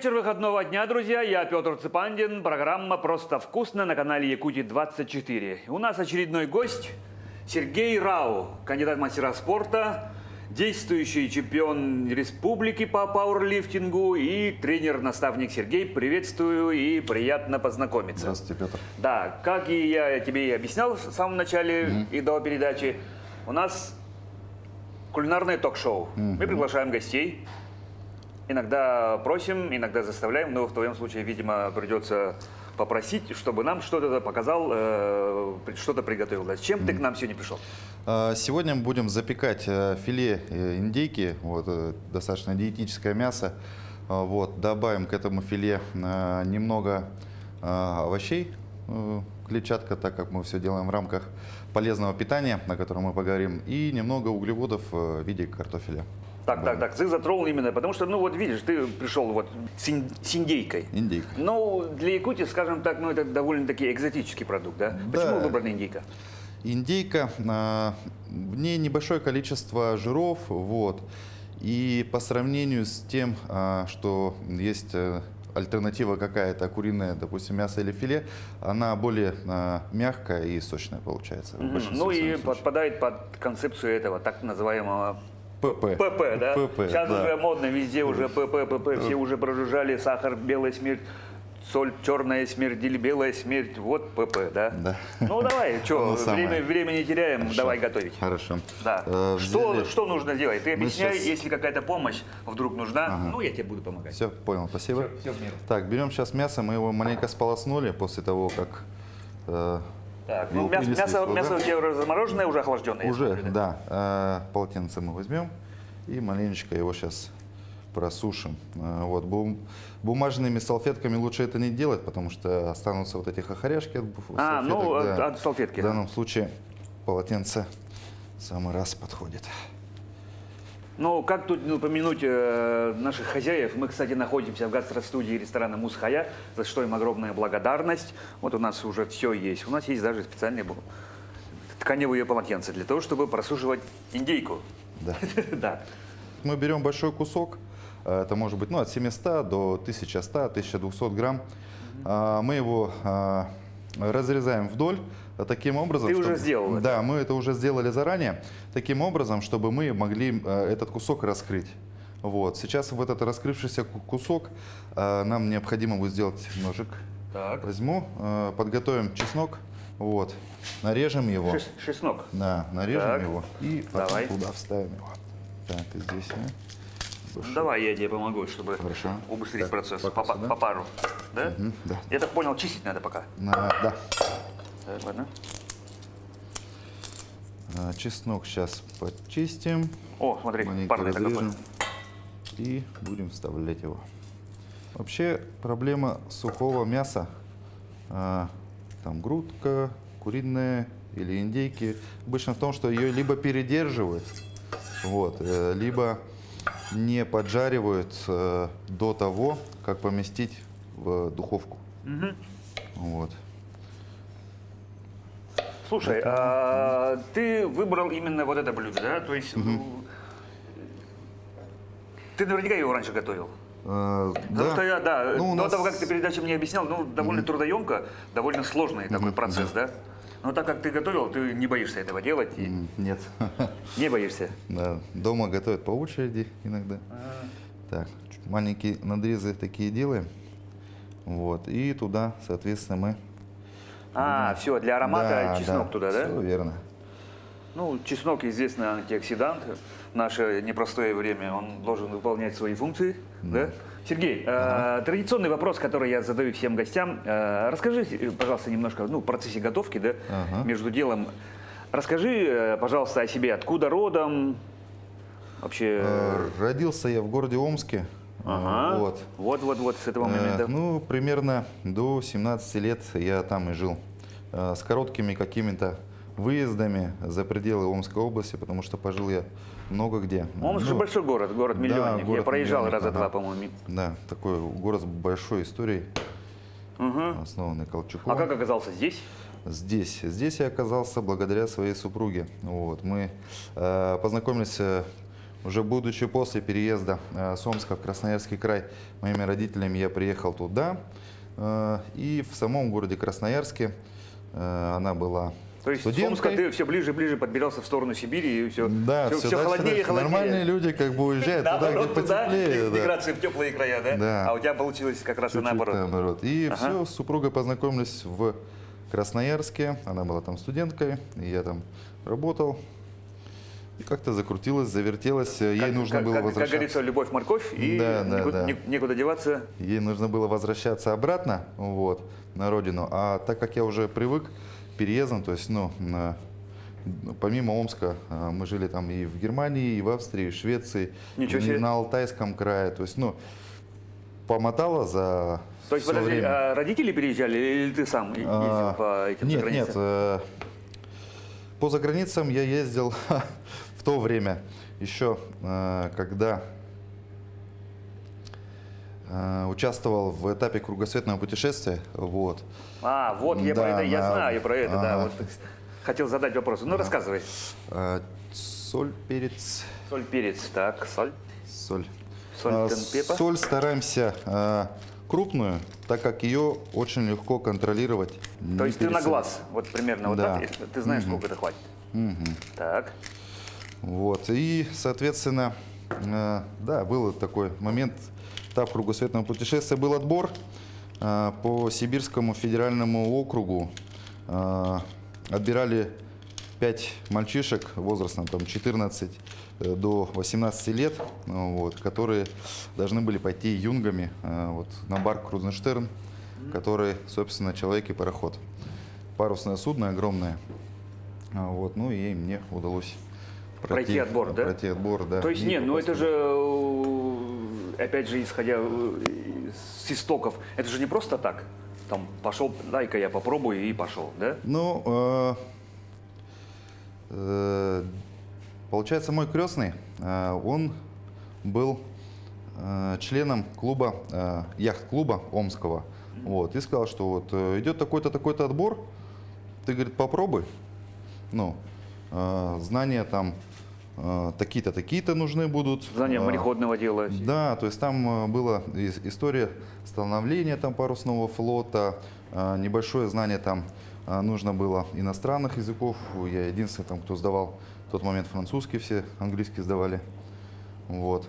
вечер выходного дня, друзья. Я Петр Цыпандин. Программа «Просто вкусно» на канале Якутии-24. У нас очередной гость Сергей Рау, кандидат в мастера спорта, действующий чемпион республики по пауэрлифтингу и тренер-наставник. Сергей, приветствую и приятно познакомиться. Здравствуйте, Петр. Да, как и я тебе и объяснял в самом начале и до передачи, у нас кулинарное ток-шоу. Мы приглашаем гостей. Иногда просим, иногда заставляем, но в твоем случае, видимо, придется попросить, чтобы нам что-то показал, что-то приготовил. С чем ты к нам сегодня пришел? Сегодня мы будем запекать филе индейки, достаточно диетическое мясо. Добавим к этому филе немного овощей, клетчатка, так как мы все делаем в рамках полезного питания, о котором мы поговорим, и немного углеводов в виде картофеля. Так, ты затронул именно, потому что, видишь, ты пришел с индейкой. Индейка. Для Якутии, скажем так, это довольно-таки экзотический продукт, да? Почему выбрана индейка? Индейка, в ней небольшое количество жиров, и по сравнению с тем, что есть альтернатива какая-то, куриное, допустим, мясо или филе, она более мягкая и сочная получается. И подпадает под концепцию этого так называемого ПП. ПП, да? ПП, сейчас да. уже модно, везде уже ПП, все уже прожужжали, сахар, белая смерть, соль, черная смерть или белая смерть, вот ПП, да? Да. Давай, время не теряем, Хорошо. Давай готовить. Хорошо. Да. Что нужно делать? Ты объясняй, если какая-то помощь вдруг нужна, я тебе буду помогать. Все, понял, спасибо. Все в меру. Так, берем сейчас мясо, мы его маленько сполоснули после того, как... Так, его принесли мясо сюда. у тебя уже замороженное, уже охлажденное? Уже, да. Полотенце мы возьмем и маленечко его сейчас просушим. Бумажными салфетками лучше это не делать, потому что останутся вот эти хохоряшки от салфеток. От салфетки. В данном случае полотенце в самый раз подходит. Как тут не упомянуть наших хозяев? Мы, кстати, находимся в гастростудии ресторана «Мусхая», за что им огромная благодарность. У нас уже все есть. У нас есть даже специальные тканевые полотенца для того, чтобы просушивать индейку. Да. Да. Мы берем большой кусок, это может быть от 700 до 1100-1200 грамм. Мы его разрезаем вдоль таким образом. Ты уже сделал это? Да, мы это уже сделали заранее, таким образом, чтобы мы могли этот кусок раскрыть. Сейчас в этот раскрывшийся кусок нам необходимо будет сделать ножик. Так. Возьму, подготовим чеснок, нарежем его. Чеснок? Да, нарежем его и потом Давай. туда вставим его. Так, и здесь Давай я тебе помогу, чтобы Хорошо. убыстрить Так, процесс. пока сюда. По пару. Да? Да. Я так понял, чистить надо пока. Да. Так, ладно. Чеснок сейчас почистим. О, смотри, Маленько парный такой. разрежем. И будем вставлять его. Вообще проблема сухого мяса, там грудка, куриная или индейки, обычно в том, что ее либо передерживают, либо не поджаривают до того, как поместить в духовку. Слушай, ты выбрал именно вот это блюдо, да? То есть ты наверняка его раньше готовил. Потому что я, до того, как ты передачу мне объяснял, довольно трудоемко, довольно сложный такой процесс, да? Но так как ты готовил, ты не боишься этого делать? Нет. Не боишься? Да, дома готовят по очереди иногда. Так, маленькие надрезы такие делаем. И туда, соответственно, мы... все, для аромата чеснок туда, да? Все верно. Чеснок, известный антиоксидант. В наше непростое время он должен выполнять свои функции, да? Сергей, традиционный вопрос, который я задаю всем гостям. Расскажи, пожалуйста, немножко в процессе готовки, да, между делом. Расскажи, пожалуйста, о себе. Откуда родом? Вообще... Родился я в городе Омске. Вот с этого момента. Примерно до 17 лет я там и жил. С короткими какими-то выездами за пределы Омской области, потому что пожил я много где. Омск же большой город-миллионник. Да, я проезжал город-миллионник, раза два, по-моему. Да, такой город с большой историей, основанный Колчаком. А как оказался здесь? Здесь я оказался благодаря своей супруге. Мы познакомились уже будучи после переезда с Омска в Красноярский край моими родителями, я приехал туда. И в самом городе Красноярске она была То есть с Омска студенткой. ты все ближе и ближе подбирался в сторону Сибири, и все, Да, все, все дальше, холоднее и дальше. холоднее. Нормальные люди как бы уезжают туда, где Наоборот, туда, потеплее. Да. миграция в теплые края, да? Да. А у тебя получилось как раз и Чуть-чуть наоборот. И Ага. все, с супругой познакомились в Красноярске. Она была там студенткой, и я там работал. И как-то закрутилось, завертелось. Ей нужно было Как возвращаться. говорится, любовь-морковь, и Да, да, некуда, да. некуда деваться. Ей нужно было возвращаться обратно, вот, на родину. А так как я уже привык к переездам, то есть, помимо Омска, мы жили там и в Германии, и в Австрии, и в Швеции, Ничего и себе. на Алтайском крае. То есть, помотало за То есть, всё подожди, время. а родители переезжали или ты сам ездил по этим Нет, заграницам? нет. По заграницам я ездил в то время, еще когда участвовал в этапе кругосветного путешествия. Вот. А, вот, я, Да, про это, я на- знаю про это, да. ага. Вот, хотел задать вопрос. Ну, рассказывай. Соль, перец, Соль, перец, так, соль. соль. Соль, пепа. Соль стараемся крупную, так как ее очень легко контролировать. То не есть ты на пересолить. глаз, вот примерно вот Да. так, если ты знаешь, сколько это хватит. Так, Вот. И, соответственно, да, был такой момент, этап кругосветного путешествия, был отбор по Сибирскому федеральному округу. Отбирали 5 мальчишек возрастом там, 14 до 18 лет, вот, которые должны были пойти юнгами вот, на барк Крузенштерн, который, собственно, человек и пароход. Парусное судно огромное. Вот, ну и мне удалось Пройти отбор, да? Пройти отбор, да. то есть И нет, ну это попасть. же, опять же, исходя с истоков, это же не просто так. Там пошел, дай-ка я попробую и пошел, да? Ну, получается, мой крестный, он был членом клуба, яхт-клуба Омского. Вот, и сказал, что вот идет такой-то, такой-то отбор, ты, говорит, попробуй. Ну, знания там такие-то, такие-то нужны будут. Знания мореходного дела. Да, то есть там была история становления там парусного флота, небольшое знание там нужно было иностранных языков. Я единственный там, кто сдавал в тот момент французский, все английский сдавали. Вот.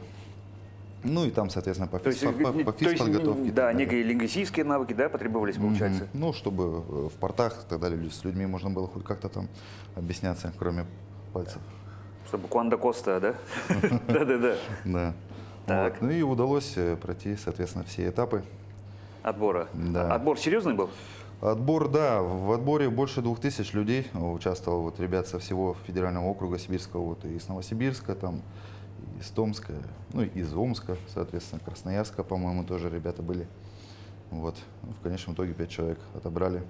Ну и там, соответственно, по То есть, физподготовке. да, некие лингвистические навыки, да, потребовались, получается. Ну, чтобы в портах и так далее с людьми можно было хоть как-то там объясняться, кроме пальцев. Чтобы Куанда Коста, да? Да-да-да. Да. Так. Вот. Ну и удалось пройти, соответственно, все этапы. Отбора. Да. Отбор серьезный был? Отбор, да, в отборе больше 2000 людей участвовало, вот ребят со всего федерального округа Сибирского, вот и из Новосибирска, там, из Томска, ну и из Омска, соответственно, Красноярска, по-моему, тоже ребята были. Вот, ну, в конечном итоге 5 человек отобрали.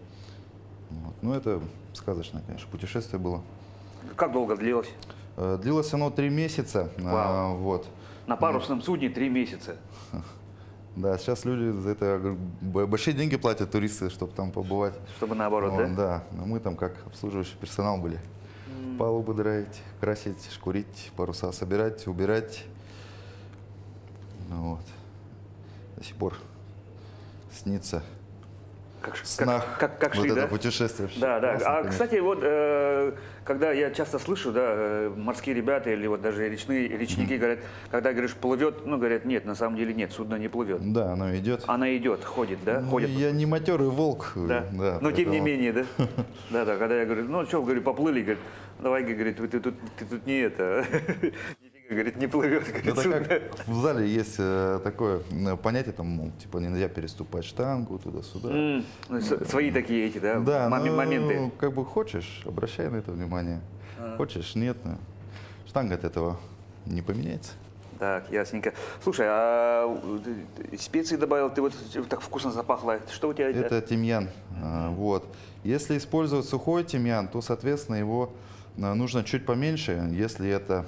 Вот. Ну это сказочное, конечно, путешествие было. Как долго длилось? Длилось оно 3 месяца. Вау. Вот. На парусном судне 3 месяца. Да, сейчас люди за это большие деньги платят туристы, чтобы там побывать. Чтобы наоборот, Вот, да? да, но мы там как обслуживающий персонал были. Палубы драить, красить, шкурить, паруса собирать, убирать. Ну вот. До сих пор снится Как, в снах как вот шли, это да? путешествие. Да, да. Классно, А, конечно. кстати, вот, когда я часто слышу, да, морские ребята или вот даже речники говорят, когда говоришь плывет, ну, говорят, нет, на самом деле нет, судно не плывет. Да, оно идет. Она идет, ходит, да? Ну, ходит. я не матерый волк. Да. Но тем не поэтому- менее, да? Да, да, когда я говорю, ну что, говорю, поплыли, говорит, давай, говорит, ты тут не это, нифига, говорит, не плывет, говорит, Это судно. как в зале есть такое понятие, там, мол, типа нельзя переступать штангу туда-сюда. Свои такие эти, да, Да, ну, моменты. как бы хочешь, обращай на это внимание. Хочешь, нет. Ну, штанга от этого не поменяется. Так, ясненько. Слушай, а специи добавил, ты вот так вкусно запахло. Что у тебя? Это тимьян. Вот. Если использовать сухой тимьян, то, соответственно, его нужно чуть поменьше. Если это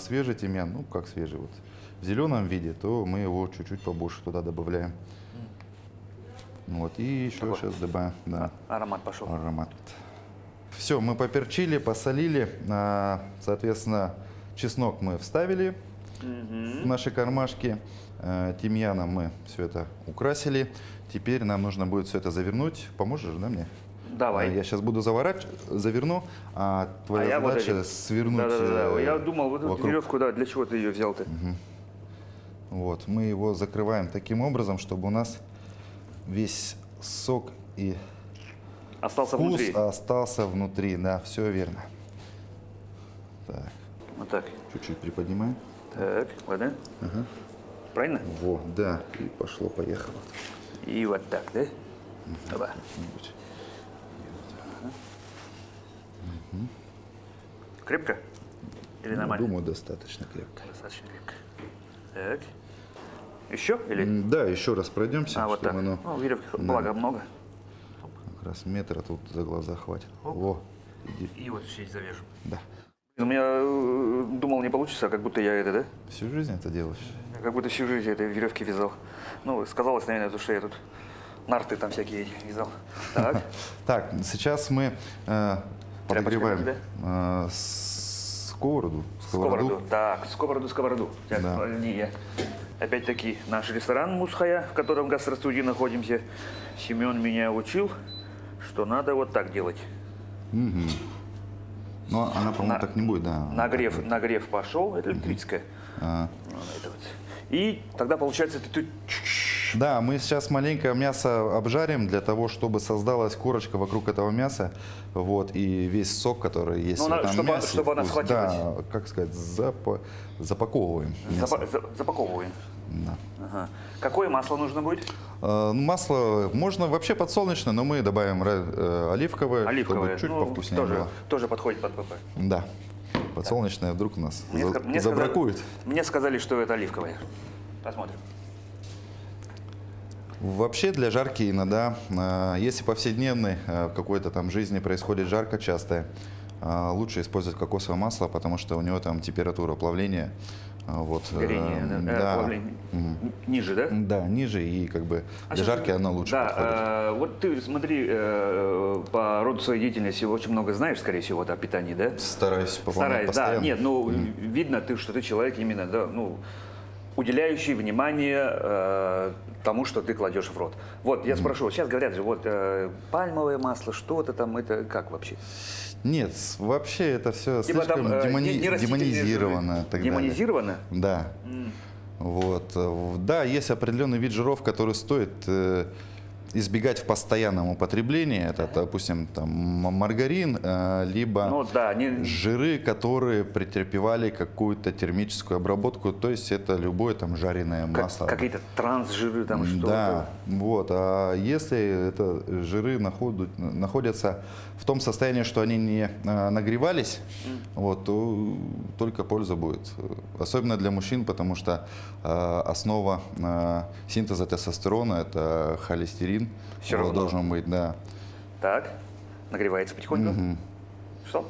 свежий тимьян, ну как свежий, вот, в зеленом виде, то мы его чуть-чуть побольше туда добавляем. Вот. И еще Такой. сейчас добавим, да, Аромат пошел. аромат. Все, мы поперчили, посолили, соответственно, чеснок мы вставили В наши кармашки тимьяном мы все это украсили. Теперь нам нужно будет все это завернуть. Поможешь, да, мне? Давай. Я сейчас буду заверну, а твоя я вот задача этим. свернуть. Да. Я думал, вот эту вокруг. веревку, да, для чего ты ее взял-то? Вот, мы его закрываем таким образом, чтобы у нас весь сок и Остался вкус внутри. остался внутри. Да, все верно. Так, Вот так. чуть-чуть приподнимаем. Так, ладно. Правильно? Во, да, и пошло-поехало. И вот так, да? Опа. Как-нибудь. Крепко? Или Ну, нормально? думаю, достаточно крепко. Достаточно крепко. Так. Еще? Или? Да, еще раз пройдемся, Вот чтобы так. оно Ну, веревки, Да. благо, много. как раз метра тут за глаза хватит. Во, иди. И вот здесь завяжем. Да. У меня, думал, не получится, а как будто я это, да? Всю жизнь это делаешь? Как будто всю жизнь этой веревки вязал. Ну, сказалось, наверное, то, что я тут нарты там всякие вязал. Так. Так, сейчас мы подогреваем да? сковороду. Сковороду. Так, сковороду. Так, Да. полнее. Опять-таки, наш ресторан Мусхая, в котором в гастростудии находимся. Семен меня учил, что надо вот так делать. Но она, по-моему, так не будет, да. Нагрев пошел, это электрическое. А. Вот это вот. И тогда получается ты тут Да, мы сейчас маленько мясо обжарим для того, чтобы создалась корочка вокруг этого мяса. Вот, и весь сок, который есть Ну, в этом чтобы- мясе. чтобы она вкус, схватилась. Да, как сказать, запаковываем мясо. запаковываем. Да. Ага. Какое масло нужно будет? Масло можно вообще подсолнечное, но мы добавим оливковое, Оливковое. чтобы чуть Ну, повкуснее было. тоже подходит под ПП. Да. Подсолнечное вдруг у нас Мне забракует. Мне сказали, что это оливковое. Посмотрим. Вообще для жарки иногда, если повседневной какой-то там жизни происходит жарко часто, лучше использовать кокосовое масло, потому что у него там температура плавления. Вот, Горение, да. плавление. Ниже, да? Да, ниже, и как бы для сейчас- жарки оно лучше подходит. Да, вот ты смотри, по роду своей деятельности очень много знаешь, скорее всего, о питании, да? Стараюсь пополнять Стараюсь, да. постоянно. Нет, ну, видно, что ты человек именно, да, ну, уделяющий внимание тому, что ты кладешь в рот. Вот, я спрошу, сейчас говорят же, вот, пальмовое масло, что-то там, это как вообще? Нет, вообще это все Типа слишком там, не растительные демонизировано. жиры. и так далее. Демонизировано? Да. Вот. Да, есть определенный вид жиров, который стоит избегать в постоянном употреблении. Это, допустим, там, маргарин, либо Ну да, жиры, которые претерпевали какую-то термическую обработку. То есть это любое там жареное масло. какие-то трансжиры там что-то. Да, вот. А если это жиры находятся в том состоянии, что они не нагревались, вот, то только польза будет. Особенно для мужчин, потому что основа синтеза тестостерона – это холестерин. Всё Вот равно. должен быть, да. Так, нагревается потихоньку. Что?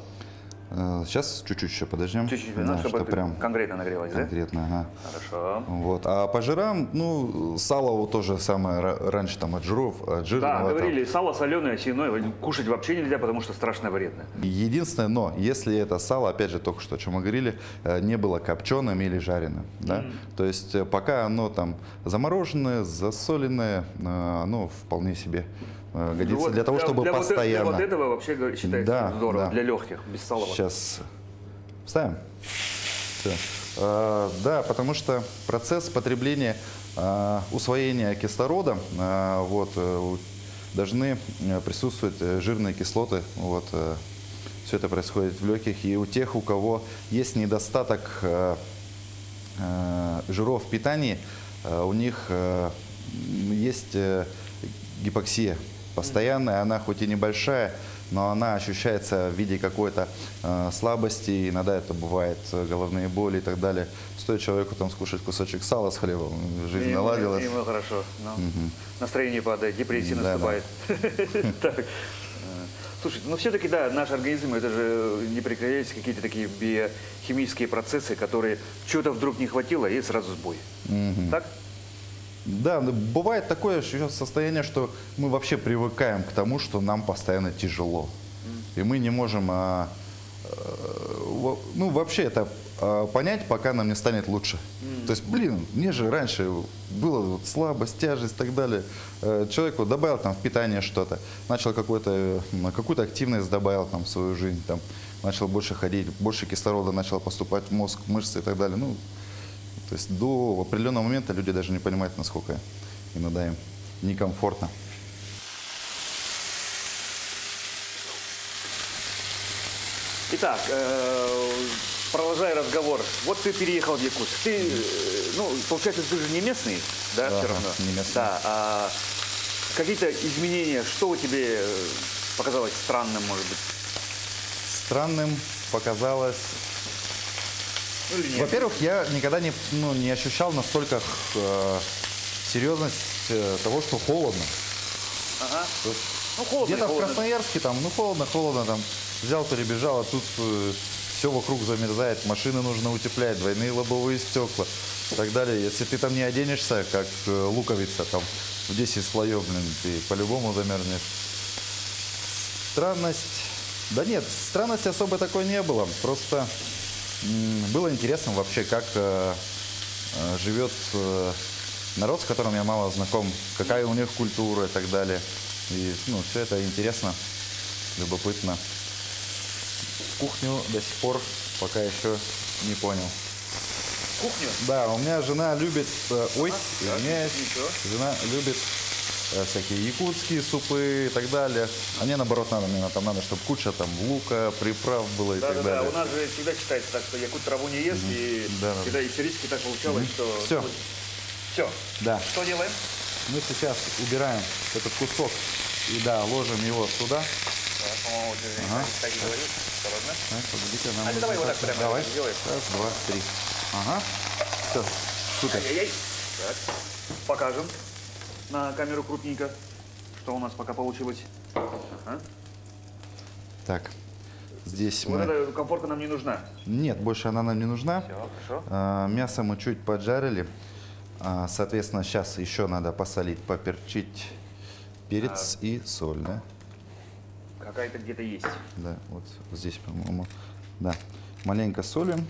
Сейчас чуть-чуть еще подождем. Чуть-чуть, Да, ну, чтобы что это прям конкретно нагревалось, да? конкретно, ага. Хорошо. Вот. А по жирам, ну, сало вот тоже самое раньше там от жиров, от Да, жирного. там. говорили, сало соленое, осиное кушать вообще нельзя, потому что страшно вредно. Единственное, но если это сало, опять же, только что о чем мы говорили, не было копченым или жареным, да, то есть пока оно там замороженное, засоленное, оно вполне себе годится Вот для того, чтобы для постоянно. вот этого вообще считается Да, здорово, да. для легких, без сала. Сейчас вставим. Всё. Да, потому что процесс потребления, усвоения кислорода, вот, должны присутствовать жирные кислоты. Вот, все это происходит в легких. И у тех, у кого есть недостаток жиров в питании, у них есть гипоксия постоянная. Она хоть и небольшая, но она ощущается в виде какой-то слабости. Иногда это бывает головные боли и так далее. Стоит человеку там скушать кусочек сала с хлебом, жизнь наладилась. Ему хорошо. Ну, настроение падает, депрессия Да, наступает. Так. Слушайте, ну все-таки, да, наш организм, это же не прекращаются какие-то такие биохимические процессы, которые чего-то вдруг не хватило, и сразу сбой. Так? Да, но бывает такое еще состояние, что мы вообще привыкаем к тому, что нам постоянно тяжело. И мы не можем... ну, вообще это понять, пока нам не станет лучше. То есть, блин, мне же раньше было вот слабость, тяжесть и так далее. Человек вот добавил там в питание что-то, начал какую-то активность добавил там в свою жизнь, там, начал больше ходить, больше кислорода начал поступать в мозг, мышцы и так далее. Ну, то есть до определенного момента люди даже не понимают, насколько иногда им некомфортно. Итак, продолжая разговор. Вот ты переехал в Якутск. Ты, ну, получается, ты же не местный, да, все Ага, равно? не местный. Да. А какие-то изменения, что у тебе показалось странным, может быть? Странным показалось. Ну, или нет? Во-первых, я никогда не ощущал настолько серьезность того, что холодно. Ага. То есть Ну, холодно, где-то в холодно. Красноярске там, ну холодно, там взял, перебежал, а тут все вокруг замерзает, машины нужно утеплять, двойные лобовые стекла и так далее. Если ты там не оденешься, как луковица, там в 10 слоев, блин, ты по-любому замерзнешь. Странность. Да нет, странности особо такой не было. Просто было интересно вообще, как живет народ, с которым я мало знаком, какая у них культура и так далее. И ну, все это интересно, любопытно. Кухню до сих пор пока еще не понял. Кухню? Да, у меня жена любит, ой, так, извиняюсь, ничего. жена любит всякие якутские супы и так далее. А мне наоборот надо, мне там надо, чтобы куча там лука, приправ было и так Да, далее. у нас же всегда считается так, что якут траву не ест, и Да, да. всегда исторически так получалось, что... Всё. Все. Да. Что делаем? Мы сейчас убираем этот кусок и да, ложим его сюда. Да, по-моему, ты так и говоришь. Осторожно. Так, погодите, нам А ты давай вот так прямо Давай. сделай. Раз, два, три. Ага. Все. Супер. Ай-яй-яй. Так. Покажем на камеру крупненько, что у нас пока получилось. Ага. Так. Здесь Вот мы... эта комфорка нам не нужна. Нет, больше она нам не нужна. Все, хорошо. Мясо мы чуть поджарили. Соответственно, сейчас еще надо посолить, поперчить перец и соль, да? Какая-то где-то есть. Да, вот здесь, по-моему. Да. Маленько солим.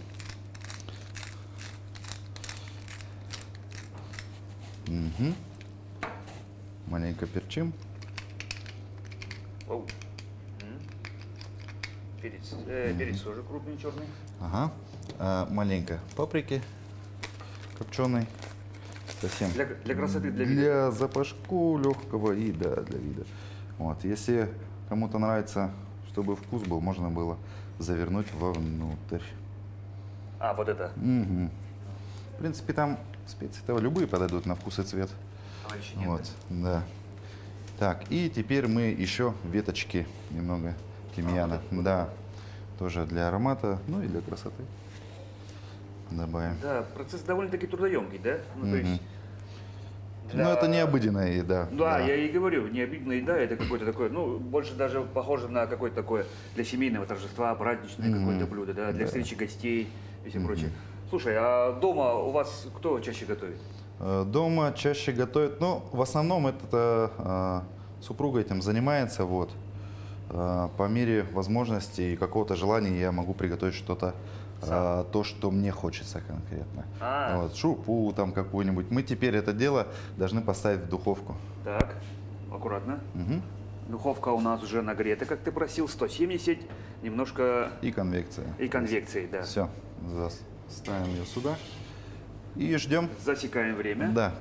Угу. Маленько перчим. Оу. Перец. Перец тоже крупный, черный. Ага. Маленько паприки копченой. Совсем. Для красоты, для вида. Для запашку легкого и да, для вида. Вот. Если кому-то нравится, чтобы вкус был, можно было завернуть вовнутрь. А, вот это. Угу. В принципе, там специи-то любые подойдут на вкус и цвет. Товарищи, нет. Вот, да. Так, и теперь мы еще веточки немного тимьяна. Да, тоже для аромата, ну и для красоты добавим. Да, процесс довольно-таки трудоемкий, да? Ну, то есть Ну, это не обыденная еда. Да, я и говорю, не обидная еда, это какое-то такое, ну, больше даже похоже на какое-то такое для семейного торжества, праздничное какое-то блюдо, да, для встречи гостей и все прочее. Слушай, а дома у вас кто чаще готовит? Дома чаще готовят, ну, в основном это супруга этим занимается, вот. По мере возможности и какого-то желания я могу приготовить что-то, то, что мне хочется конкретно. Вот, шупу там какую-нибудь. Мы теперь это дело должны поставить в духовку. Так, аккуратно. Духовка у нас уже нагрета, как ты просил, 170, немножко И конвекция. и конвекции, да. Все, ставим ее сюда и ждем. Засекаем время. Да,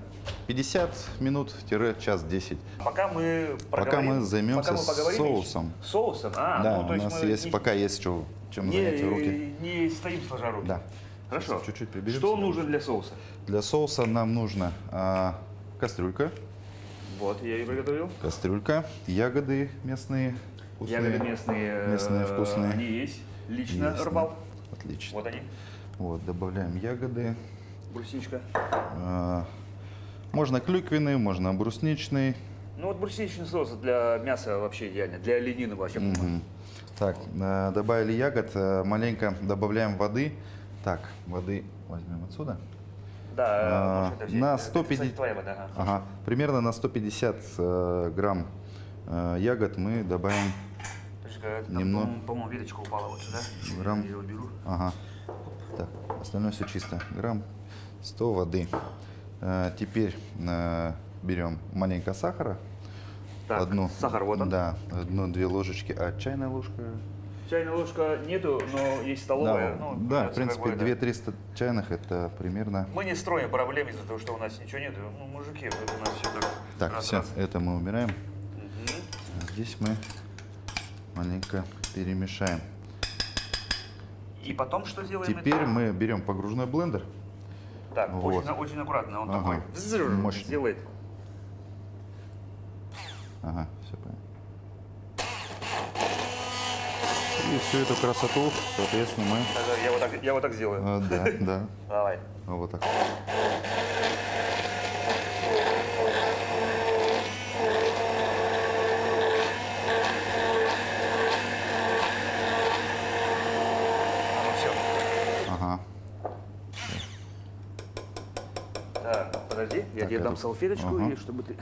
50 минут-час 10. Пока мы Пока мы проговорим- займемся пока мы поговорим, соусом. Соусом? Да, ну, то у нас мы есть, не- пока есть чем занять руки. не стоим сложа руки. Да. Хорошо. Сейчас чуть-чуть приберемся. Что нужно для соуса? Для соуса нам нужно кастрюлька, Вот, я ее приготовил. ягоды местные, вкусные. Ягоды местные, Местные, вкусные. Они есть. Лично Есть, рвал. да. Отлично. Вот они. Вот, добавляем ягоды. Брусничка. Можно клюквенный, можно брусничный. Ну вот брусничный соус для мяса вообще идеально. Для оленины вообще. Так, добавили ягод, маленько добавляем воды. Так, воды возьмем отсюда. Да, может, это все- на это, 150 кстати, твоя вода, ага. Ага, примерно на 150 грамм ягод мы добавим. Подожди, там, Немного. по-моему, веточка упала вот сюда. Грамм. Я ее уберу. Ага. Так, остальное все чисто. Грамм 100 воды. Теперь берем маленько сахара. Так, сахар вот он. Да, 1-2 ложечки, а чайная ложка. Чайная ложка нету, но есть столовая. Да, Ну, да, в придется принципе, какое-то. 200-300 чайных это примерно. Мы не строим проблем из-за того, что у нас ничего нет. Ну, мужики, это у нас все так. Так, раз, все, раз. это мы убираем. А здесь мы маленько перемешаем. И потом что делаем? Теперь мы берем погружной блендер. Так, вот. очень аккуратно. Он Ага. такой взрыв Мощный. сделает. Ага, все понятно. И всю эту красоту, соответственно, мы... Тогда я вот так сделаю. Да, да, Давай. вот так. Все. Ага. Так, подожди, я Так, тебе дам тут- салфеточку, ага. и чтобы ты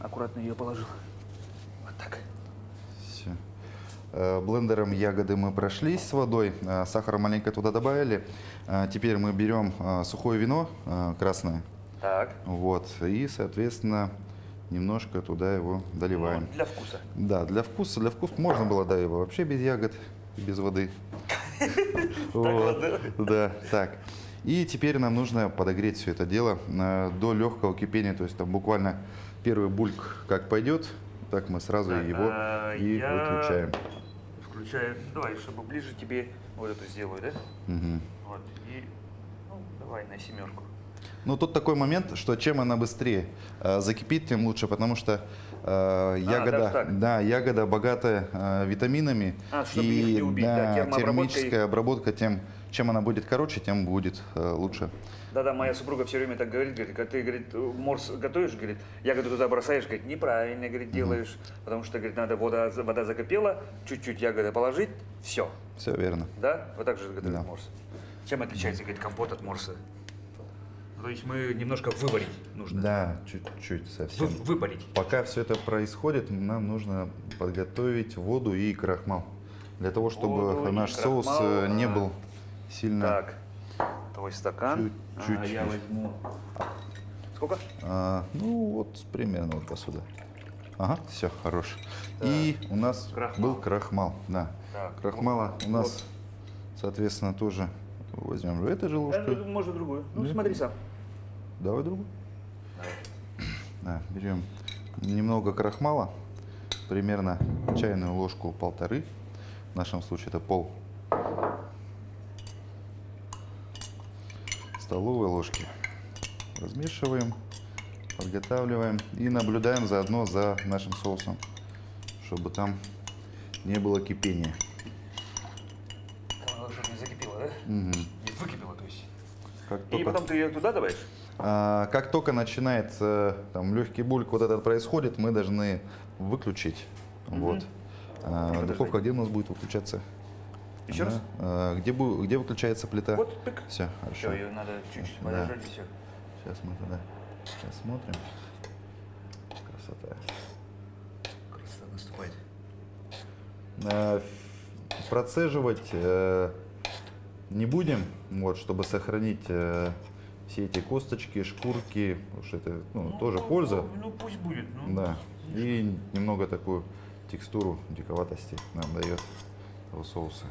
аккуратно ее положил. Вот так. Все. Блендером ягоды мы прошлись с водой, сахара маленько туда добавили. Теперь мы берем сухое вино красное, Так. вот, и, соответственно, немножко туда его доливаем. Ну, для вкуса. Да, для вкуса можно было, да, его вообще без ягод, и без воды. Вот, да, так. И теперь нам нужно подогреть все это дело до легкого кипения, то есть там буквально первый бульк как пойдет, так мы сразу Так, его и я выключаем. Включаю. Давай, чтобы ближе тебе вот эту сделаю, да? Мгм. Вот. И, ну, давай на 7. Ну, тут такой момент, что чем она быстрее закипит, тем лучше, потому что ягода, даже так. да, ягода богатая витаминами, чтобы их не убить, да, термообработка термическая обработка, чем она будет короче, тем будет лучше. Да-да, моя супруга все время так говорит, когда ты, говорит, морс готовишь, говорит, ягоду туда бросаешь, говорит, неправильно, говорит, делаешь, потому что, говорит, надо вода закипела, чуть-чуть ягоды положить, все, Все верно. да? Вот так же готовит Да. морс. Чем отличается, говорит, компот от морса? То есть мы немножко выварить нужно. Да, чуть-чуть совсем. Выпарить. Пока все это происходит, нам нужно подготовить воду и крахмал. Для того, чтобы Воду и наш соус крахмал, не был сильно... Так, твой стакан. Чуть-чуть. Я возьму. Сколько? Ну, вот примерно вот посуда. Ага, все, хорош. И у нас Крахмал. был крахмал. Да. Так, Крахмала у нас, вот. соответственно, тоже возьмем этой же ложкой. Можно другую. Ну, Да. смотри сам. Давай другую. Да, берем немного крахмала, примерно чайную ложку 1,5. В нашем случае это пол столовой ложки. Размешиваем, подготавливаем и наблюдаем заодно за нашим соусом, чтобы там не было кипения. Чтобы не закипело, да? Мгм. Не выкипело, то есть. Как И только, потом ты ее туда добавишь? как только начинает там легкий бульк вот этот происходит, мы должны выключить. Вот. Духовка где у нас будет выключаться? Еще раз? Где выключается плита? Вот, тык. Все, Все, хорошо. ее надо чуть-чуть Да. подождать и все. Сейчас мы туда смотрим. Красота. Красота наступает. Процеживать не будем, вот, чтобы сохранить все эти косточки, шкурки, потому что это тоже польза. Ну, пусть будет. Ну. Да. И немного такую текстуру диковатости нам дает этого соуса.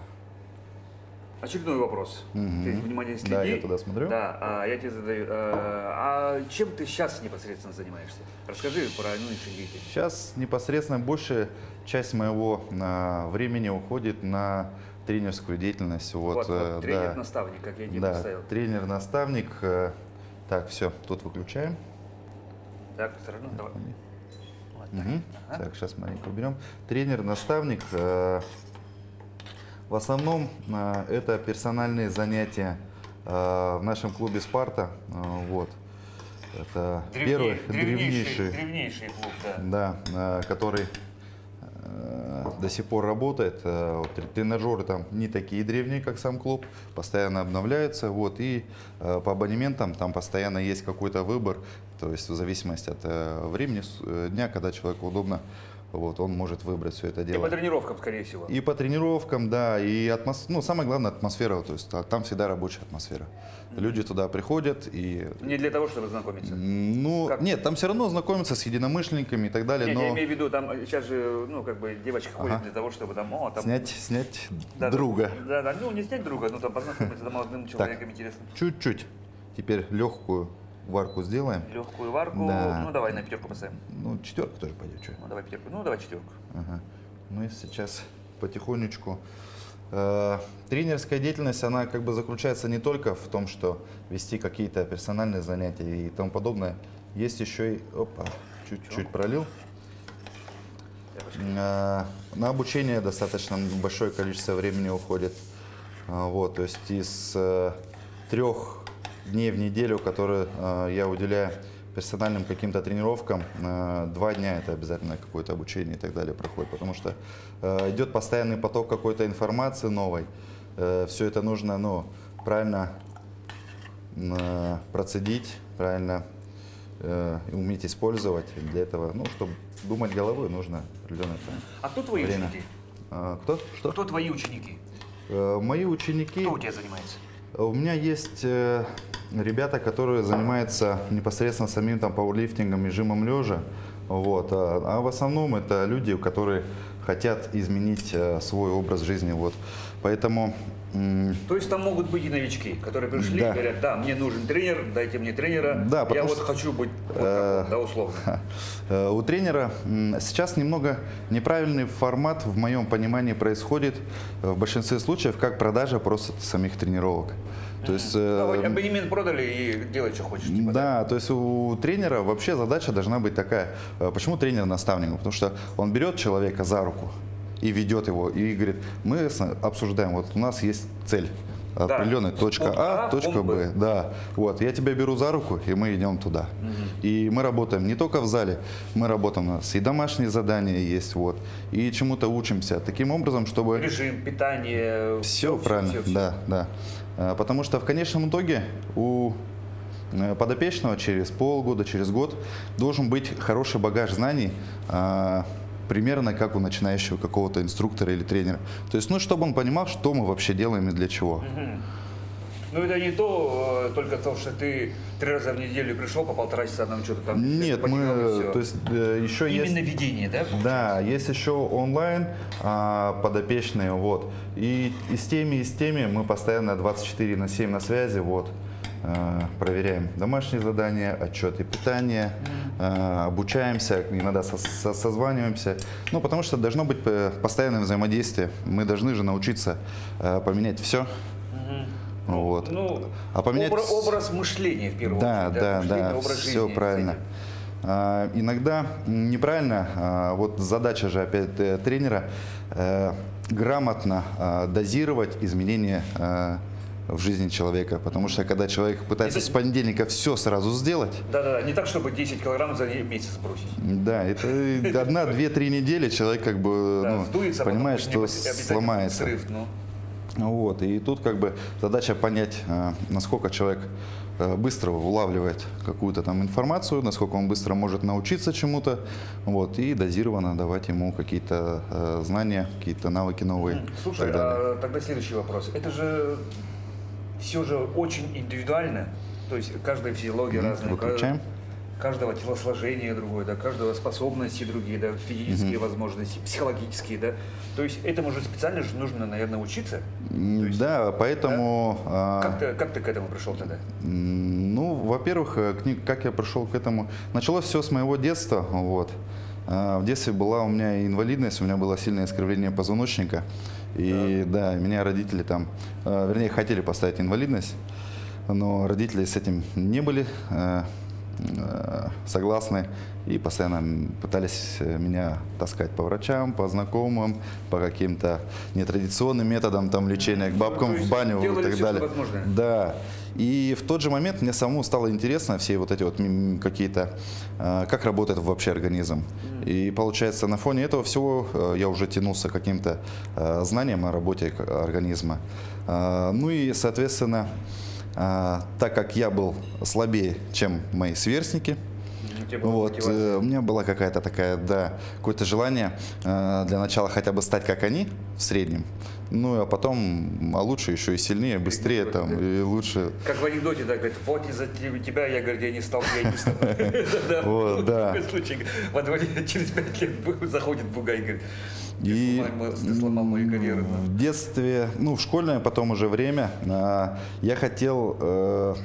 Очередной вопрос. Мгм. Ты внимательно следи. Да, я туда смотрю. Да, я тебе задаю. А чем ты сейчас непосредственно занимаешься? Расскажи про нынешний деятельность. Сейчас непосредственно большая часть моего времени уходит на тренерскую деятельность. Вот, Вот, да. тренер-наставник, как я тебе Да, представил. тренер-наставник. Так, все, тут выключаем. Так, осторожно, давай. Вот так. Мгм. Ага. Так, сейчас маленько уберем. Тренер-наставник. В основном это персональные занятия в нашем клубе «Спарта». Вот. Это первый, древнейший, древнейший клуб, да. да, который до сих пор работает. Вот, тренажеры там не такие древние, как сам клуб, постоянно обновляются. Вот, и по абонементам там постоянно есть какой-то выбор, то есть в зависимости от времени дня, когда человеку удобно вот, он может выбрать все это И дело. по тренировкам, скорее всего. И по тренировкам, да, и ну, самое главное атмосфера, то есть там всегда рабочая атмосфера. Люди туда приходят и... Не для того, чтобы знакомиться. Ну, Как? нет, там все равно знакомятся с единомышленниками и так далее, Нет, но я имею в виду, там сейчас же, ну, как бы девочки ходят для того, чтобы там, там... снять Да, друга. Да, ну, не снять друга, но там познакомиться с молодым человеком, интересно. Чуть-чуть. Теперь легкую варку сделаем. Легкую варку, Да. ну, давай на пятерку поставим. Ну, четверка тоже пойдет, что? Ну, давай пятерку, ну, давай четверку. Ага. Мы сейчас потихонечку. Тренерская деятельность, она как бы заключается не только в том, что вести какие-то персональные занятия и тому подобное. Есть еще и... Опа, чуть-чуть пролил. На обучение достаточно большое количество времени уходит. Вот, то есть из 3 дней в неделю, которые я уделяю персональным каким-то тренировкам, 2 дня это обязательно какое-то обучение и так далее проходит, потому что идет постоянный поток какой-то информации новой. Все это нужно, ну, правильно процедить, правильно уметь использовать. Для этого, ну, чтобы думать головой, нужно определенное А кто твои время. ученики? Кто? Что? Кто твои ученики? Мои ученики. Кто у тебя занимается? У меня есть ребята, которые занимаются непосредственно самим там пауэрлифтингом и жимом лежа. Вот. А в основном это люди, которые хотят изменить свой образ жизни. Вот. Поэтому... То есть там могут быть и новички, которые пришли Да. и говорят, да, мне нужен тренер, дайте мне тренера, Да, я потому вот что- хочу быть, вот так вот, да, условно. У тренера сейчас немного неправильный формат, в моем понимании, происходит в большинстве случаев, как продажа просто самих тренировок. То есть, Абонемент продали и делай, что хочешь. Типа, да, то есть у тренера вообще задача должна быть такая. Почему тренер наставник? Потому что он берет человека за руку и ведет его, и говорит, мы обсуждаем, вот у нас есть цель. Определенная точка Пункт А, точка пункт Б. Да. Вот. Я тебя беру за руку, и мы идем туда. И мы работаем не только в зале, мы работаем, у нас и домашние задания есть, вот, и чему-то учимся. Таким образом, чтобы... Режим, питание. Все правильно, всё. да, да. Потому что в конечном итоге у подопечного через полгода, через год должен быть хороший багаж знаний, примерно как у начинающего какого-то инструктора или тренера. То есть, ну, чтобы он понимал, что мы вообще делаем и для чего. Ну это не то, только то, что ты 3 раза в неделю пришел, по 1,5 часа нам что-то там. Нет, поделал, и мы, всё. то есть, еще Именно есть... ведение, да? Да, есть еще онлайн подопечные, вот. И с теми мы постоянно 24/7 на связи, вот. Проверяем домашние задания, отчеты питания, обучаемся, иногда созваниваемся. Ну, потому что должно быть постоянное взаимодействие. Мы должны же научиться поменять все. Вот. Ну, А поменять... образ мышления в первую Да, очередь. да, Мышление, да, образ все жизни правильно. с этим. Иногда неправильно, вот задача же опять тренера, грамотно дозировать изменения в жизни человека, потому что когда человек пытается с понедельника все сразу сделать, Да, не так, чтобы 10 килограмм за месяц сбросить. да, это 1, 2, 3 недели человек как бы Да, ну, сдуется, а потом понимает, будет что обязательно сломается. срыв, ну. Вот, и тут как бы задача понять, насколько человек быстро улавливает какую-то там информацию, насколько он быстро может научиться чему-то, вот, и дозированно давать ему какие-то знания, какие-то навыки новые. Слушай, и так далее. тогда следующий вопрос. Это же все же очень индивидуально, то есть каждая физиология разная. Выключаем. Каждого телосложения другое, да, каждого способности другие, да, физические возможности, психологические, да. То есть этому же специально же нужно, наверное, учиться. То есть, Да, поэтому... как ты к этому пришел тогда? Ну, во-первых, как я пришел к этому? Началось все с моего детства. Вот. В детстве была у меня инвалидность, у меня было сильное искривление позвоночника. И да, меня родители там, вернее, хотели поставить инвалидность, но родители с этим не были согласны и постоянно пытались меня таскать по врачам, по знакомым, по каким-то нетрадиционным методам там, лечения, к бабкам То есть в баню и делали так всё, далее. что возможно. Да. И в тот же момент мне самому стало интересно все вот эти вот какие-то, как работает вообще организм. И получается, на фоне этого всего я уже тянулся к каким-то знаниям о работе организма. Ну и, соответственно, так как я был слабее, чем мои сверстники, тебе была Вот, мотивация? у меня была какая-то такая, да, какое-то желание для начала хотя бы стать как они в среднем. Ну, а потом, а лучше еще и сильнее, быстрее там, и лучше. Как в анекдоте, да, говорит, вот из-за тебя я, говорит, я не стал пианистом. Вот, да. Такой случай. Вот через 5 лет заходит Бугай, говорит, И ты сломал мою карьеру. в детстве, ну, в школьное потом уже время, я хотел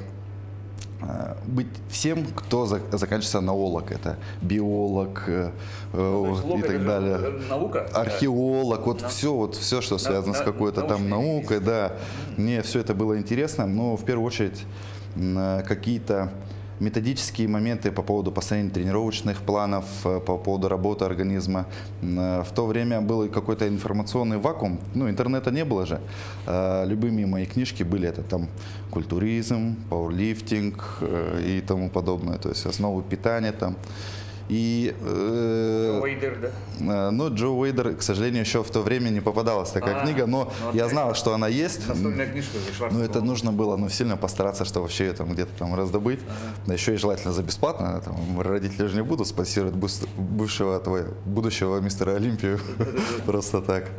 быть всем, кто заканчивается на олог. Это биолог и так далее. Наука? Археолог, вот все, что связано с какой-то там наукой, да. Мне все это было интересно, но в первую очередь какие-то методические моменты по поводу построения тренировочных планов, по поводу работы организма. В то время был какой-то информационный вакуум, ну, интернета не было же. Любыми мои книжки были это там культуризм, пауэрлифтинг и тому подобное, то есть основы питания там. И, Джо Уэйдер, да? ну, Джо Уэйдер, к сожалению, еще в то время не попадалась такая книга, но я знал, что она есть. Настольная книжка за Шварцмана. Ну, это нужно было, ну, сильно постараться, что вообще ее там где-то там раздобыть. Да еще и желательно за бесплатно. Там, родители же не будут спонсировать будущего мистера Олимпию просто так.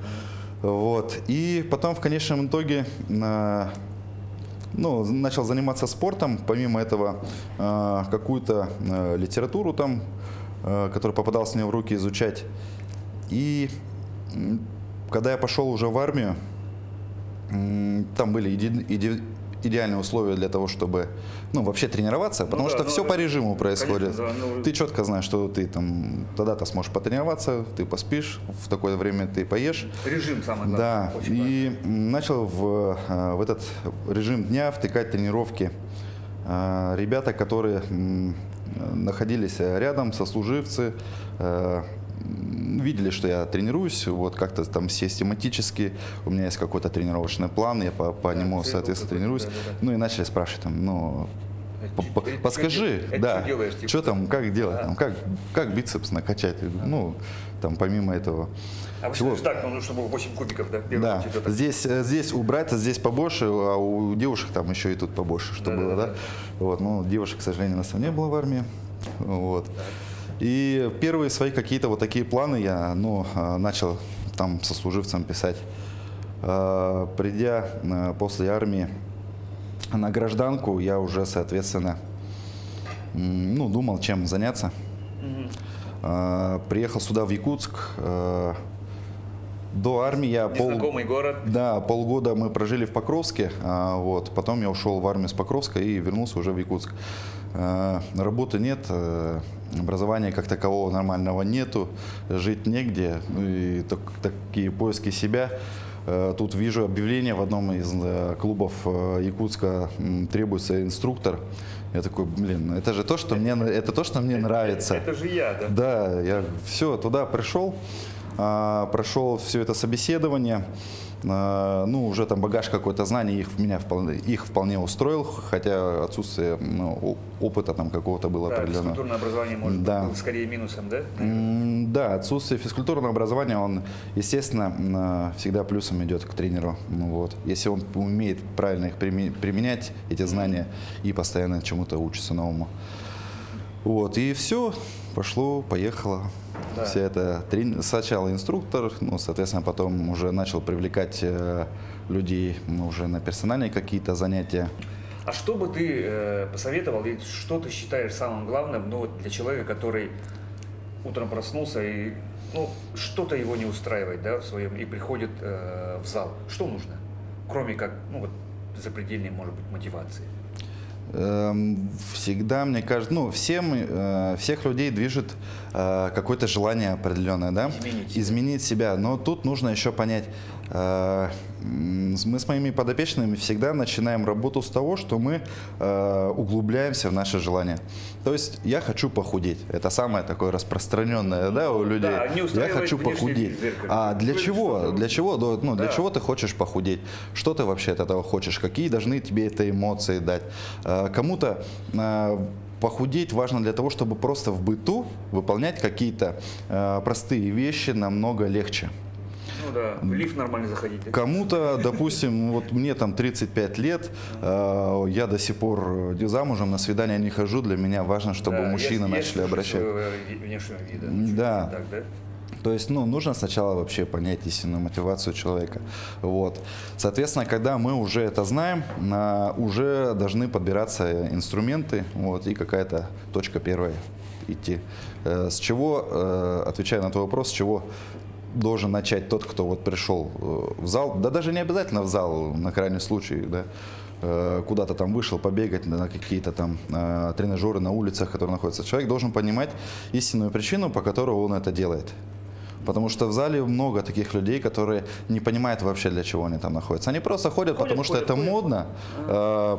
Вот. И потом в конечном итоге ну, начал заниматься спортом, помимо этого какую-то литературу там, которая попадалась мне в руки, изучать. И когда я пошел уже в армию, там были идеальные условия для того, чтобы, ну, вообще тренироваться, потому что все по режиму происходит. Конечно, да, Ты четко знаешь, что ты там тогда-то сможешь потренироваться, ты поспишь, в такое время ты поешь. Режим самый главный. Да, и начал в этот режим дня втыкать тренировки ребята, которые находились рядом, сослуживцы, видели, что я тренируюсь, вот как-то там систематически, у меня есть какой-то тренировочный план, я по нему, соответственно, тренируюсь. Ну и начали спрашивать там, ну, подскажи, да, что там, как делать, там, как бицепс накачать, ну, там помимо этого. А вы так, ну, чтобы 8 кубиков, да? Да, здесь убрать, а здесь побольше, а у девушек там еще и тут побольше, что было, да? Вот, ну, девушек, к сожалению, нас не было в армии, вот. И первые свои какие-то вот такие планы я, ну, начал там сослуживцам писать. Придя после армии на гражданку, я уже, соответственно, ну, думал, чем заняться. Приехал сюда, в Якутск. До армии я Незнакомый город. Да, полгода мы прожили в Покровске, вот, потом я ушел в армию с Покровска и вернулся уже в Якутск. Работы нет, образования как такового нормального нету, жить негде, и такие поиски себя. Тут вижу объявление в одном из клубов Якутска, требуется инструктор. Я такой, блин, это же то, что мне нравится. Это же я, да? Да, я все, туда пришел. Прошел все это собеседование, ну, уже там багаж какой-то знаний их вполне устроил, хотя отсутствие, ну, опыта там какого-то было определенного. Физкультурное образование может быть скорее минусом, да? Да, отсутствие физкультурного образования, он, естественно, всегда плюсом идет к тренеру. Ну, вот. Если он умеет правильно их применять, эти знания, и постоянно чему-то учится новому. Вот, и все, поехало. Да. Все это сначала инструктор, ну, соответственно, потом уже начал привлекать людей уже на персональные какие-то занятия. А что бы ты посоветовал, и что ты считаешь самым главным, ну, вот для человека, который утром проснулся и, ну, что-то его не устраивает, да, в своем, и приходит в зал? Что нужно, кроме как, ну, вот, запредельной, может быть, мотивации? Всегда, мне кажется, ну, всех людей движет какое-то желание определенное, да? Изменить себя. Но тут нужно еще понять, мы с моими подопечными всегда начинаем работу с того, что мы углубляемся в наше желание. То есть я хочу похудеть. Это самое такое распространенное, да, у людей. Да, я хочу похудеть. А для чего? Для чего? Ну, для чего ты хочешь похудеть? Что ты вообще от этого хочешь? Какие должны тебе это эмоции дать? Кому-то похудеть важно для того, чтобы просто в быту выполнять какие-то простые вещи намного легче. Ну да, в лифт нормально заходить. Да? Кому-то, допустим, вот мне там 35 лет, я до сих пор замужем, на свидания не хожу, для меня важно, чтобы Да, мужчины начали обращать. Внешнего вида. Да. Так, да? То есть, ну, нужно сначала вообще понять истинную мотивацию человека. Вот. Соответственно, когда мы уже это знаем, уже должны подбираться инструменты, вот, и какая-то точка первая идти. С чего, отвечая на твой вопрос, с чего должен начать тот, кто вот пришел в зал, да даже не обязательно в зал, на крайний случай, да, куда-то там вышел побегать на какие-то там тренажеры на улицах, которые находятся. Человек должен понимать истинную причину, по которой он это делает. Потому что в зале много таких людей, которые не понимают вообще, для чего они там находятся. Они просто ходят, потому что это модно,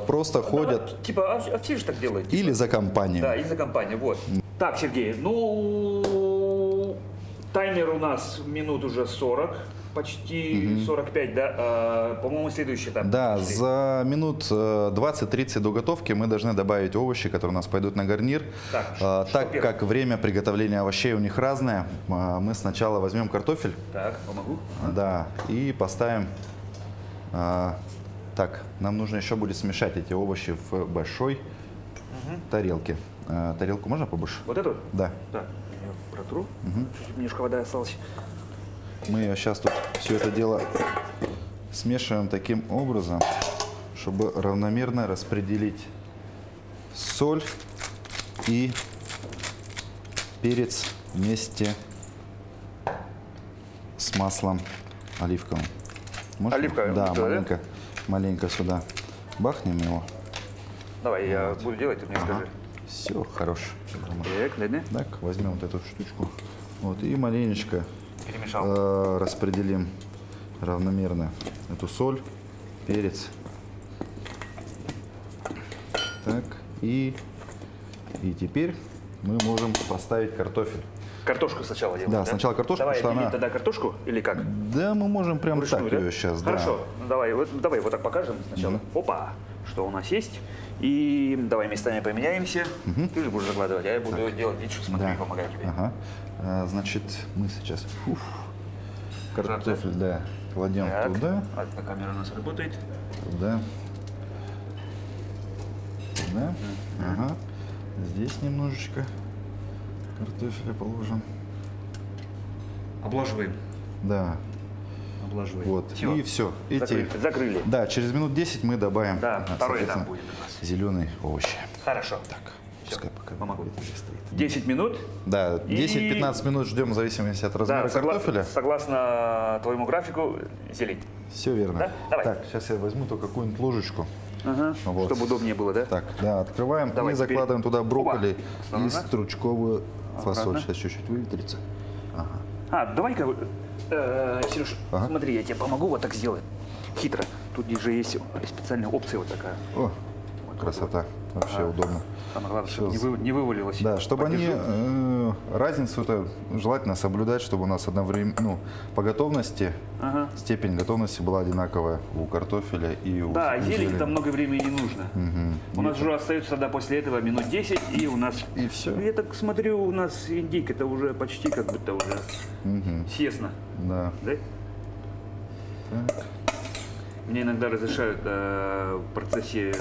просто ходят. Типа, а все же так делают. Или за компанию. Да, и за компанию, вот. Так, Сергей, ну, таймер у нас минут уже 40, почти 45, да? По-моему, следующий этап. Да, за минут 20-30 до готовки мы должны добавить овощи, которые у нас пойдут на гарнир. Так как время приготовления овощей у них разное, мы сначала возьмем картофель. Так, помогу. Да, и поставим. Так, нам нужно еще будет смешать эти овощи в большой тарелке. Тарелку можно побольше? Вот эту? Да. Так, я протру. Чуть-чуть немножко воды осталось. Мы сейчас тут все это дело смешиваем таким образом, чтобы равномерно распределить соль и перец вместе с маслом оливковым. Можно? Оливковым? Да, Да? маленько сюда бахнем его. Давай, я буду делать, ты мне скажи. Все, хорош. Так, ладно. Так, возьмем вот эту штучку. Вот, и маленечко Перемешал. распределим равномерно эту соль, перец. Так, и теперь мы можем поставить картофель. Картошку сначала делаем, Да, сначала картошку, Давай потому что отделим она- тогда картошку или как? Да, мы можем прям Вручную, так да? ее сейчас, Хорошо, ну, давай вот так покажем сначала. Опа, что у нас есть. И давай местами поменяемся. Ты же будешь закладывать, а я буду делать вид, что смотрю Да. и помогаю тебе. Ага. Значит, мы сейчас картофель, да, кладем Так, туда, одна камера у нас работает. туда, туда. Ага. Здесь немножечко картофеля положим. Облаживаем. Да, Облаживаем. вот. Всё. И все. Закрыли. Да, через минут 10 мы добавим Да, второй этап соответственно, будет у нас. зеленые овощи. Хорошо. Так, Всё, пускай пока помогу. это здесь стоит. 10 минут. Да, И- 10-15 минут ждем в зависимости от размера Да, картофеля. согласно твоему графику, зелень. Все верно. Да? Давай. Так, сейчас я возьму только какую-нибудь ложечку. Ага. Вот. Чтобы удобнее было, да? Так, да, открываем Давай и теперь. закладываем туда брокколи Опа. и Осторожно. стручковую фасоль. Аккуратно. Сейчас чуть-чуть выветрится. Давай-ка, Сереж, Ага. смотри, я тебе помогу вот так сделать. Хитро. Тут же есть специальная опция вот такая. О, красота. Вообще удобно. Самое главное, Всё. чтобы не вывалилось. Да, чтобы они Подержу. разницу-то желательно соблюдать, чтобы у нас одновременно, по готовности, Ага. степень готовности была одинаковая у картофеля и у Да, зелень зелени. там много времени не нужно. У нас уже остается тогда после этого минут 10, и у нас... И всё. Я так смотрю, у нас индейка-то уже почти как будто уже съестна. Да. Да? Так. Мне иногда разрешают в процессе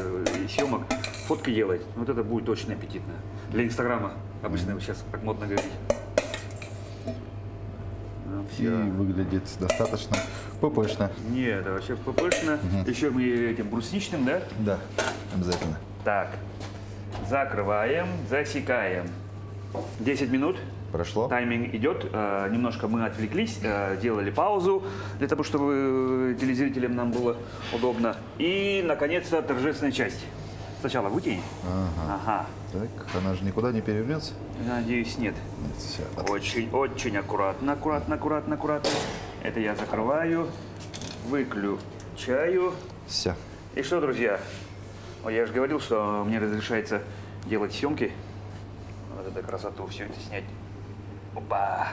съемок фотки делать. Вот это будет очень аппетитно. Для Инстаграма обычно сейчас так модно говорить. Ну, И всё. выглядит достаточно ппшно. Нет, это вообще ппшно. Еще мы этим брусничным, да? Да, обязательно. Так, закрываем, засекаем. 10 минут. Прошло? Тайминг идет. Немножко мы отвлеклись, делали паузу для того, чтобы телезрителям нам было удобно. И, наконец-то, торжественная часть. Сначала вытяни. Ага. Так, она же никуда не перевернется? Надеюсь, нет. Нет, всё. Очень аккуратно, аккуратно. Это я закрываю, выключаю. Все. И что, друзья, я же говорил, что мне разрешается делать съемки. Вот эту красоту, все это снять. Опа!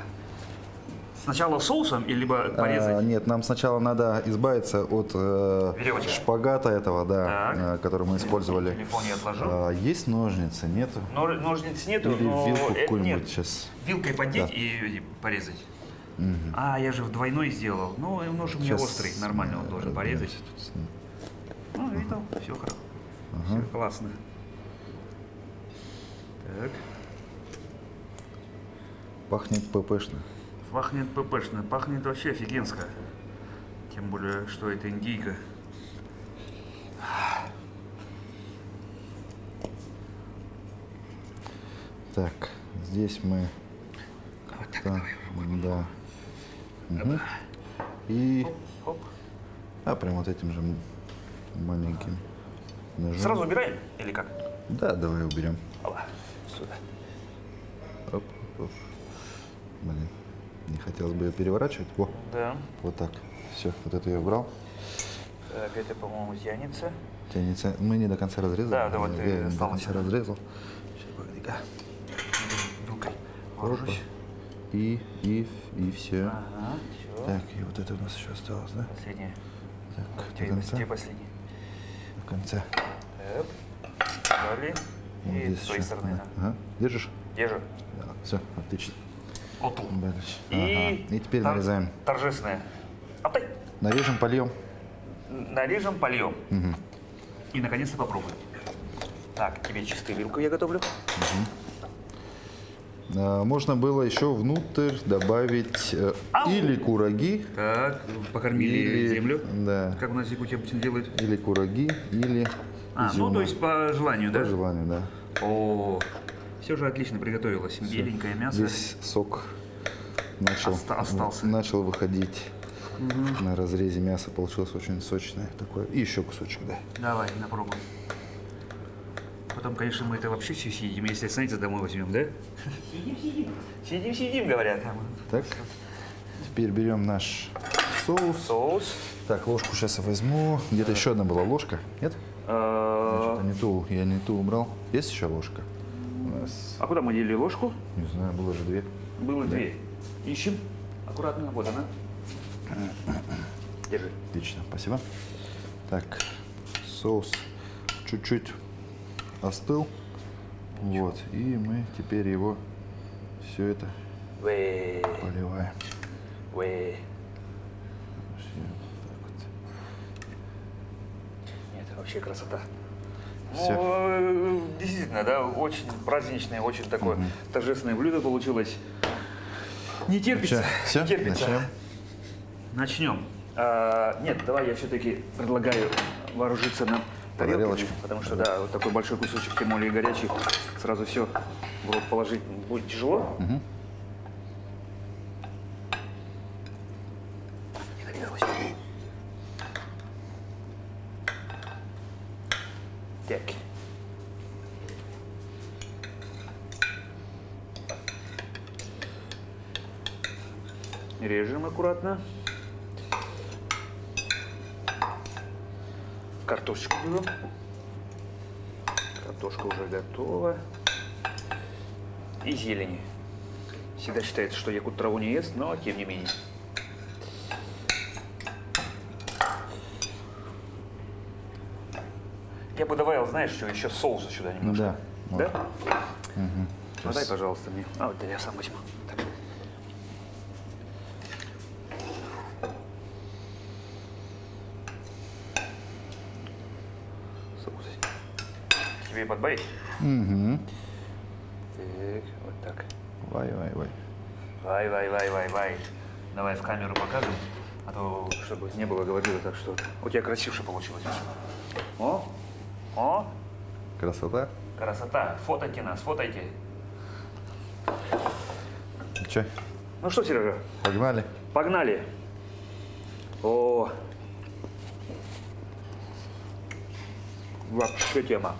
Сначала соусом или либо порезать? Нет, нам сначала надо избавиться от Веревочки. шпагата этого, да, Так. который мы использовали. Телефон я отложу. Есть ножницы? Нету? Ножниц нету, Или но вилку это какую-нибудь нет. сейчас? Вилкой поддеть Да. и порезать. А, я же в двойной сделал. Ну, и нож у меня Сейчас, острый, нормально он должен порезать. тут с ним. Ну, видел, все хорошо. Все классно. Так. Пахнет ППшно. Пахнет ППшно, пахнет вообще офигенско. Тем более, что это индейка. Так, здесь мы... Вот так, Да, давай. да. Мгм. И... Хоп. А, прям вот этим же маленьким ножом. Сразу убираем или как? Да, давай уберем. Опа, сюда. Оп, оп. Блин, не хотелось бы ее переворачивать. Во, Да. вот так. Все, вот это я убрал. Так, это, по-моему, тянется. Тянется. Мы не до конца разрезали. Да, да, вот Я не до осталось. конца разрезал. Сейчас, погоди-ка. Вилкой. Опа. Вооружусь. И все. Ага, все. Так, и вот это у нас еще осталось, да? Последнее. Так, Где до конца. последний? До конца. Эп. Далее. Вот И здесь с твоей еще. стороны, да. Ага. Держишь? Держу. Да, все, отлично. Оту. Дальше. И, Ага. И теперь нарезаем. Торжественное. Опять. Нарежем, польем. Нарежем, польем. И наконец-то попробуем. Так, тебе чистую вилку я готовлю. Можно было еще внутрь добавить Ау! или кураги, Так, покормили или землю. да, Как у нас в Якутии обычно делают. или кураги, или Ну изюма. то есть по желанию, По да? желанию, да. О, все же отлично приготовилось. Беленькое мясо. Весь сок начал, Остался. начал выходить на разрезе мяса. Получилось очень сочное такое. И еще кусочек, да. Давай, попробуем. Потом, конечно, мы это вообще все съедим, если останется домой возьмем, да? Сидим, сидим. Сидим, говорят. Так, теперь берем наш соус. Соус. Так, ложку сейчас я возьму. Где-то еще одна была ложка, нет? Что-то не ту, я не ту убрал. Есть еще ложка? У нас, А куда мы делили ложку? не знаю, было же две. Было две. Ищем. Аккуратно. Вот она. Держи. Отлично, спасибо. Так, соус чуть-чуть остыл. Вот, и мы теперь его все это Вэ, поливаем. вэ. Вообще вот так Нет, вообще красота. Всё. Ну, действительно, да, очень праздничное, очень такое торжественное блюдо получилось. Не терпится. Все, не терпится. начнем. Начнем. Нет, давай я все-таки предлагаю вооружиться на тарелке, Тарелочку. потому что, да, вот такой большой кусочек, тем более горячий, сразу все в рот положить будет тяжело. Не нагрелось. Так. Режем аккуратно. Картошечку берем. Картошка уже готова. И зелени. Всегда считается, что якут траву не ест, но тем не менее. Я бы добавил, знаешь, что еще соуса сюда немножко. Да. Да? Ну, дай, пожалуйста, мне. А, вот я сам возьму. Так. Соус. Тебе подбавить? Угу. Так, вот так. Вай. Вай. Давай в камеру покажем, а то, чтобы не было говорили так, что у тебя красивше получилось. О, Красота. красота. Фотайте нас, фотайте. Че, Ну что, Сережа, погнали? погнали. О, вообще тема.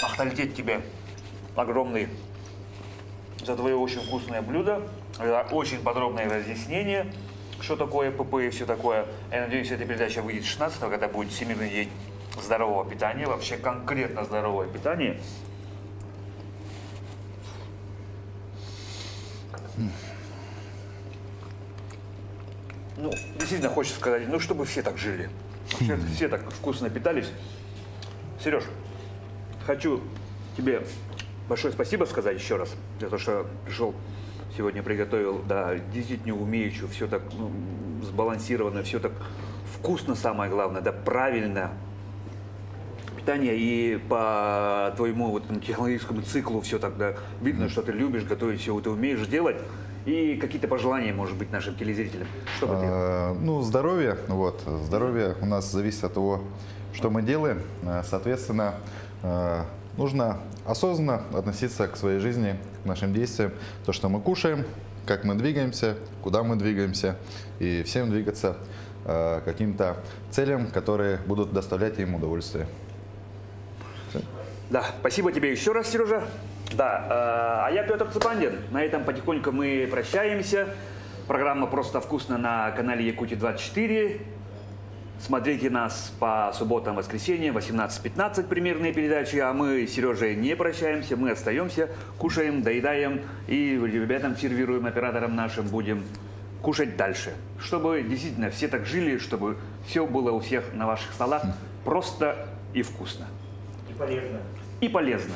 Авторитет тебе огромный за твое очень вкусное блюдо, за очень подробное разъяснение, что такое ПП и все такое. Я надеюсь, эта передача выйдет 16-го, когда будет Всемирный день здорового питания, вообще конкретно здоровое питание. Ну, действительно хочется сказать, ну, чтобы все так жили. Вообще, все так вкусно питались. Сереж, хочу тебе большое спасибо сказать еще раз за то, что пришел сегодня приготовил, да, действительно умеющую, все так сбалансировано, все так вкусно, самое главное, да, правильно. Питание и по твоему вот этому технологическому циклу все так, да, видно, что ты любишь готовить, все это умеешь делать. И какие-то пожелания, может быть, нашим телезрителям. Что бы ты? Ну, здоровье. Вот. Здоровье у нас зависит от того, что мы делаем. Соответственно, нужно осознанно относиться к своей жизни, к нашим действиям. То, что мы кушаем, как мы двигаемся, куда мы двигаемся. И всем двигаться к каким-то целям, которые будут доставлять им удовольствие. Да, спасибо тебе еще раз, Сережа. Да, а я Петр Цепандин. На этом потихоньку мы прощаемся. Программа «Просто вкусно» на канале Якутия-24. Смотрите нас по субботам, воскресеньям, 18:15 примерные передачи. А мы с Сережей не прощаемся, мы остаемся, кушаем, доедаем и ребятам сервируем, операторам нашим будем кушать дальше. Чтобы действительно все так жили, чтобы все было у всех на ваших столах просто и вкусно. И полезно. И полезно.